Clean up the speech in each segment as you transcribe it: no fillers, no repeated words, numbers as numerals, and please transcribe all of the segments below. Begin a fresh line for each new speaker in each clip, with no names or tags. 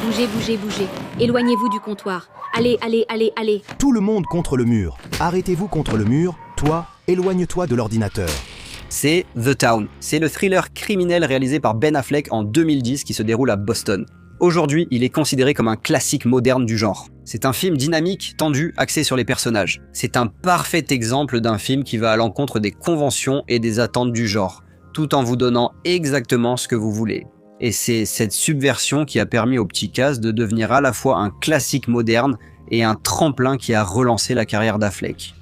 Bougez, bougez, bougez. Éloignez-vous du comptoir. Allez, allez, allez, allez.
Tout le monde contre le mur. Arrêtez-vous contre le mur. Toi, éloigne-toi de l'ordinateur.
C'est The Town. C'est le thriller criminel réalisé par Ben Affleck en 2010 qui se déroule à Boston. Aujourd'hui, il est considéré comme un classique moderne du genre. C'est un film dynamique, tendu, axé sur les personnages. C'est un parfait exemple d'un film qui va à l'encontre des conventions et des attentes du genre, tout en vous donnant exactement ce que vous voulez. Et c'est cette subversion qui a permis au petit Kaz de devenir à la fois un classique moderne et un tremplin qui a relancé la carrière d'Affleck.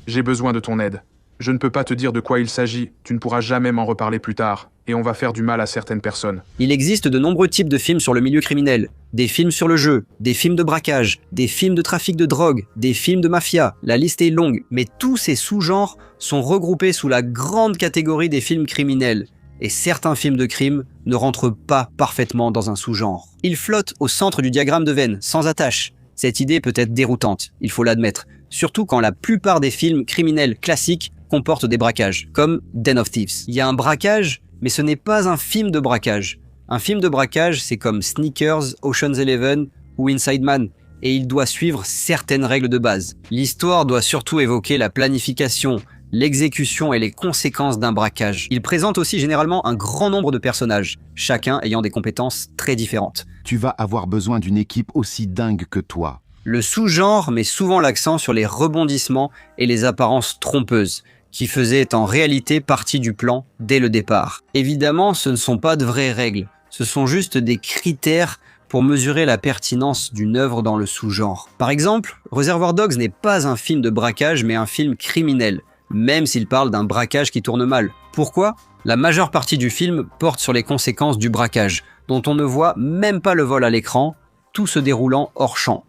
J'ai besoin de ton aide. Je ne peux pas te dire de quoi il s'agit, tu ne pourras jamais m'en reparler plus tard, et on va faire du mal à certaines personnes.
Il existe de nombreux types de films sur le milieu criminel. Des films sur le jeu, des films de braquage, des films de trafic de drogue, des films de mafia, la liste est longue, mais tous ces sous-genres sont regroupés sous la grande catégorie des films criminels. Et certains films de crime ne rentrent pas parfaitement dans un sous-genre. Ils flottent au centre du diagramme de Venn, sans attache. Cette idée peut être déroutante, il faut l'admettre, surtout quand la plupart des films criminels classiques comportent des braquages, comme Den of Thieves. Il y a un braquage, mais ce n'est pas un film de braquage. Un film de braquage, c'est comme Sneakers, Ocean's 11 ou Inside Man, et il doit suivre certaines règles de base. L'histoire doit surtout évoquer la planification, l'exécution et les conséquences d'un braquage. Il présente aussi généralement un grand nombre de personnages, chacun ayant des compétences très différentes.
Tu vas avoir besoin d'une équipe aussi dingue que toi.
Le sous-genre met souvent l'accent sur les rebondissements et les apparences trompeuses, qui faisaient en réalité partie du plan dès le départ. Évidemment, ce ne sont pas de vraies règles, ce sont juste des critères pour mesurer la pertinence d'une œuvre dans le sous-genre. Par exemple, Reservoir Dogs n'est pas un film de braquage mais un film criminel, même s'il parle d'un braquage qui tourne mal. Pourquoi ? La majeure partie du film porte sur les conséquences du braquage, dont on ne voit même pas le vol à l'écran, tout se déroulant hors champ.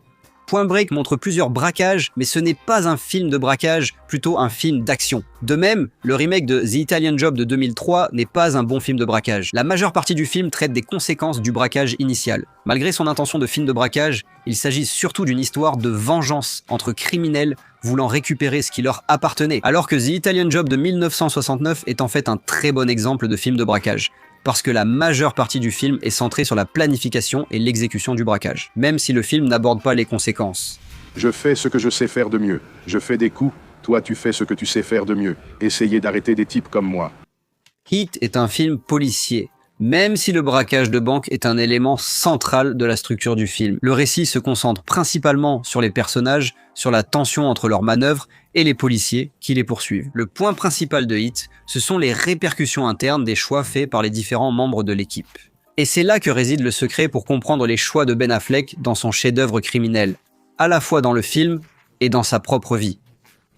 Point Break montre plusieurs braquages, mais ce n'est pas un film de braquage, plutôt un film d'action. De même, le remake de The Italian Job de 2003 n'est pas un bon film de braquage. La majeure partie du film traite des conséquences du braquage initial. Malgré son intention de film de braquage, il s'agit surtout d'une histoire de vengeance entre criminels voulant récupérer ce qui leur appartenait. Alors que The Italian Job de 1969 est en fait un très bon exemple de film de braquage, parce que la majeure partie du film est centrée sur la planification et l'exécution du braquage, même si le film n'aborde pas les conséquences.
Je fais ce que je sais faire de mieux. Je fais des coups, toi tu fais ce que tu sais faire de mieux. Essayez d'arrêter des types comme moi.
Heat est un film policier, même si le braquage de banque est un élément central de la structure du film. Le récit se concentre principalement sur les personnages, sur la tension entre leurs manœuvres et les policiers qui les poursuivent. Le point principal de Heat, ce sont les répercussions internes des choix faits par les différents membres de l'équipe. Et c'est là que réside le secret pour comprendre les choix de Ben Affleck dans son chef-d'œuvre criminel, à la fois dans le film et dans sa propre vie.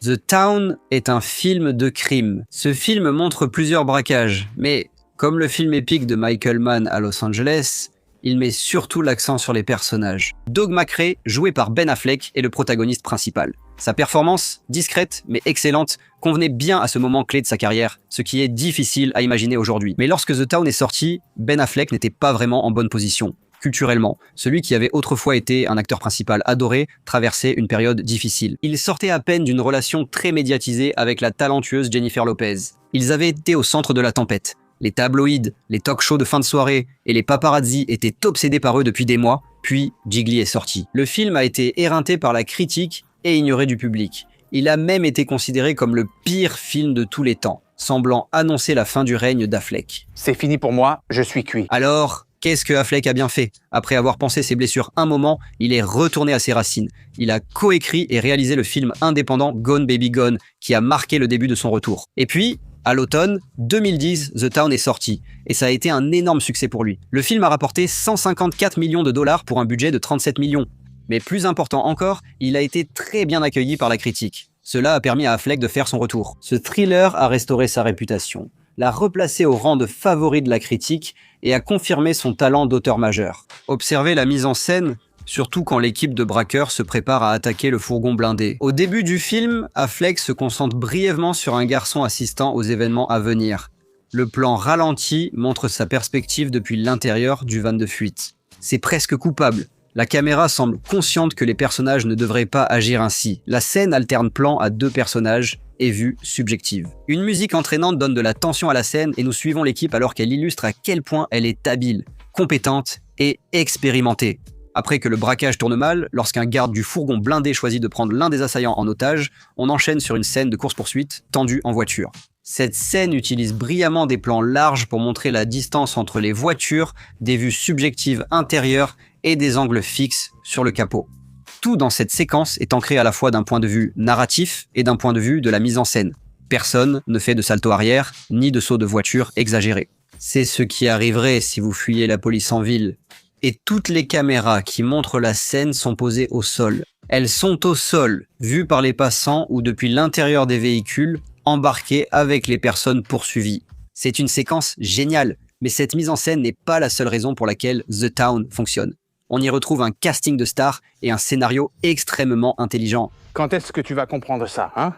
The Town est un film de crime. Ce film montre plusieurs braquages, mais comme le film épique de Michael Mann à Los Angeles, il met surtout l'accent sur les personnages. Doug McRae, joué par Ben Affleck, est le protagoniste principal. Sa performance, discrète mais excellente, convenait bien à ce moment clé de sa carrière, ce qui est difficile à imaginer aujourd'hui. Mais lorsque The Town est sorti, Ben Affleck n'était pas vraiment en bonne position. Culturellement, celui qui avait autrefois été un acteur principal adoré traversait une période difficile. Il sortait à peine d'une relation très médiatisée avec la talentueuse Jennifer Lopez. Ils avaient été au centre de la tempête. Les tabloïds, les talk-shows de fin de soirée et les paparazzi étaient obsédés par eux depuis des mois, puis Gigli est sorti. Le film a été éreinté par la critique et ignoré du public. Il a même été considéré comme le pire film de tous les temps, semblant annoncer la fin du règne d'Affleck.
C'est fini pour moi, je suis cuit.
Alors, qu'est-ce que Affleck a bien fait ? Après avoir pensé ses blessures un moment, il est retourné à ses racines. Il a coécrit et réalisé le film indépendant Gone Baby Gone, qui a marqué le début de son retour. Et puis, à l'automne 2010, The Town est sorti, et ça a été un énorme succès pour lui. Le film a rapporté 154 millions de dollars pour un budget de 37 millions. Mais plus important encore, il a été très bien accueilli par la critique. Cela a permis à Affleck de faire son retour. Ce thriller a restauré sa réputation, l'a replacé au rang de favori de la critique et a confirmé son talent d'auteur majeur. Observez la mise en scène, surtout quand l'équipe de braqueurs se prépare à attaquer le fourgon blindé. Au début du film, Affleck se concentre brièvement sur un garçon assistant aux événements à venir. Le plan ralenti montre sa perspective depuis l'intérieur du van de fuite. C'est presque coupable. La caméra semble consciente que les personnages ne devraient pas agir ainsi. La scène alterne plan à deux personnages et vue subjective. Une musique entraînante donne de la tension à la scène et nous suivons l'équipe alors qu'elle illustre à quel point elle est habile, compétente et expérimentée. Après que le braquage tourne mal, lorsqu'un garde du fourgon blindé choisit de prendre l'un des assaillants en otage, on enchaîne sur une scène de course-poursuite tendue en voiture. Cette scène utilise brillamment des plans larges pour montrer la distance entre les voitures, des vues subjectives intérieures et des angles fixes sur le capot. Tout dans cette séquence est ancré à la fois d'un point de vue narratif et d'un point de vue de la mise en scène. Personne ne fait de salto arrière, ni de saut de voiture exagéré. C'est ce qui arriverait si vous fuyez la police en ville. Et toutes les caméras qui montrent la scène sont posées au sol. Elles sont au sol, vues par les passants ou depuis l'intérieur des véhicules, embarquées avec les personnes poursuivies. C'est une séquence géniale, mais cette mise en scène n'est pas la seule raison pour laquelle The Town fonctionne. On y retrouve un casting de stars et un scénario extrêmement intelligent.
Quand est-ce que tu vas comprendre ça, hein?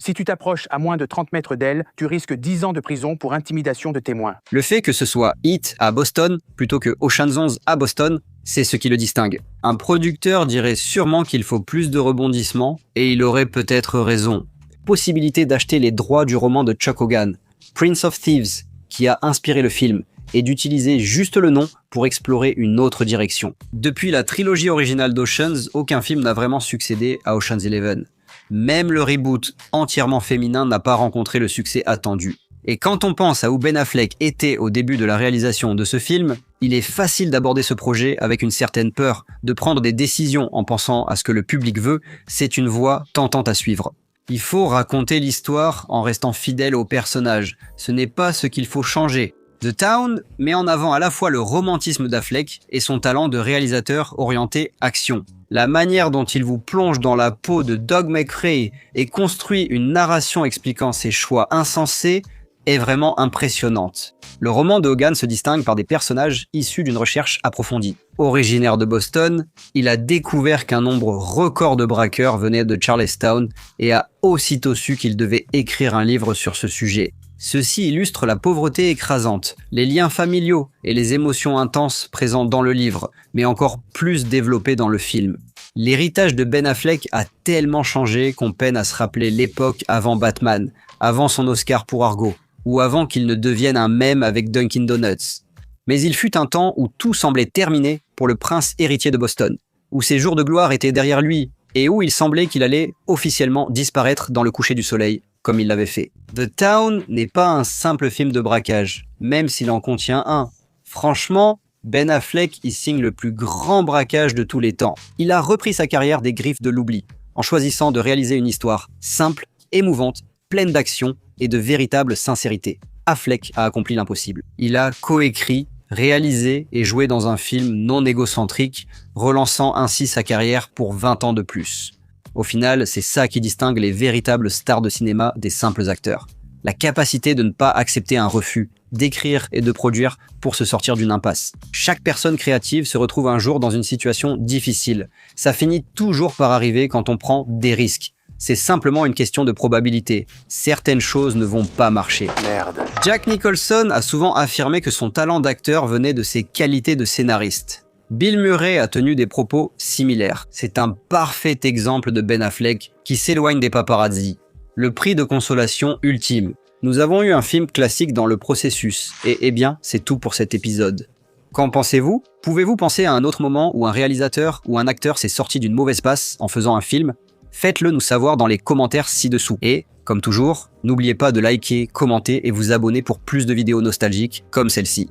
Si tu t'approches à moins de 30 mètres d'elle, tu risques 10 ans de prison pour intimidation de témoins.
Le fait que ce soit Heat à Boston plutôt que Ocean's 11 à Boston, c'est ce qui le distingue. Un producteur dirait sûrement qu'il faut plus de rebondissements, et il aurait peut-être raison. Possibilité d'acheter les droits du roman de Chuck Hogan, Prince of Thieves, qui a inspiré le film, et d'utiliser juste le nom pour explorer une autre direction. Depuis la trilogie originale d'Ocean's, aucun film n'a vraiment succédé à Ocean's 11. Même le reboot entièrement féminin n'a pas rencontré le succès attendu. Et quand on pense à où Ben Affleck était au début de la réalisation de ce film, il est facile d'aborder ce projet avec une certaine peur, de prendre des décisions en pensant à ce que le public veut, c'est une voie tentante à suivre. Il faut raconter l'histoire en restant fidèle au personnage, ce n'est pas ce qu'il faut changer. The Town met en avant à la fois le romantisme d'Affleck et son talent de réalisateur orienté action. La manière dont il vous plonge dans la peau de Doug McRae et construit une narration expliquant ses choix insensés est vraiment impressionnante. Le roman de Hogan se distingue par des personnages issus d'une recherche approfondie. Originaire de Boston, il a découvert qu'un nombre record de braqueurs venaient de Charlestown et a aussitôt su qu'il devait écrire un livre sur ce sujet. Ceci illustre la pauvreté écrasante, les liens familiaux et les émotions intenses présentes dans le livre, mais encore plus développées dans le film. L'héritage de Ben Affleck a tellement changé qu'on peine à se rappeler l'époque avant Batman, avant son Oscar pour Argo, ou avant qu'il ne devienne un mème avec Dunkin' Donuts. Mais il fut un temps où tout semblait terminé pour le prince héritier de Boston, où ses jours de gloire étaient derrière lui, et où il semblait qu'il allait officiellement disparaître dans le coucher du soleil, comme il l'avait fait. The Town n'est pas un simple film de braquage, même s'il en contient un. Franchement, Ben Affleck y signe le plus grand braquage de tous les temps. Il a repris sa carrière des griffes de l'oubli, en choisissant de réaliser une histoire simple, émouvante, pleine d'action et de véritable sincérité. Affleck a accompli l'impossible. Il a coécrit, réalisé et joué dans un film non égocentrique, relançant ainsi sa carrière pour 20 ans de plus. Au final, c'est ça qui distingue les véritables stars de cinéma des simples acteurs. La capacité de ne pas accepter un refus, d'écrire et de produire pour se sortir d'une impasse. Chaque personne créative se retrouve un jour dans une situation difficile. Ça finit toujours par arriver quand on prend des risques. C'est simplement une question de probabilité. Certaines choses ne vont pas marcher.
Merde.
Jack Nicholson a souvent affirmé que son talent d'acteur venait de ses qualités de scénariste. Bill Murray a tenu des propos similaires. C'est un parfait exemple de Ben Affleck qui s'éloigne des paparazzi. Le prix de consolation ultime. Nous avons eu un film classique dans le processus, et eh bien, c'est tout pour cet épisode. Qu'en pensez-vous? Pouvez-vous penser à un autre moment où un réalisateur ou un acteur s'est sorti d'une mauvaise passe en faisant un film? Faites-le nous savoir dans les commentaires ci-dessous. Et, comme toujours, n'oubliez pas de liker, commenter et vous abonner pour plus de vidéos nostalgiques comme celle-ci.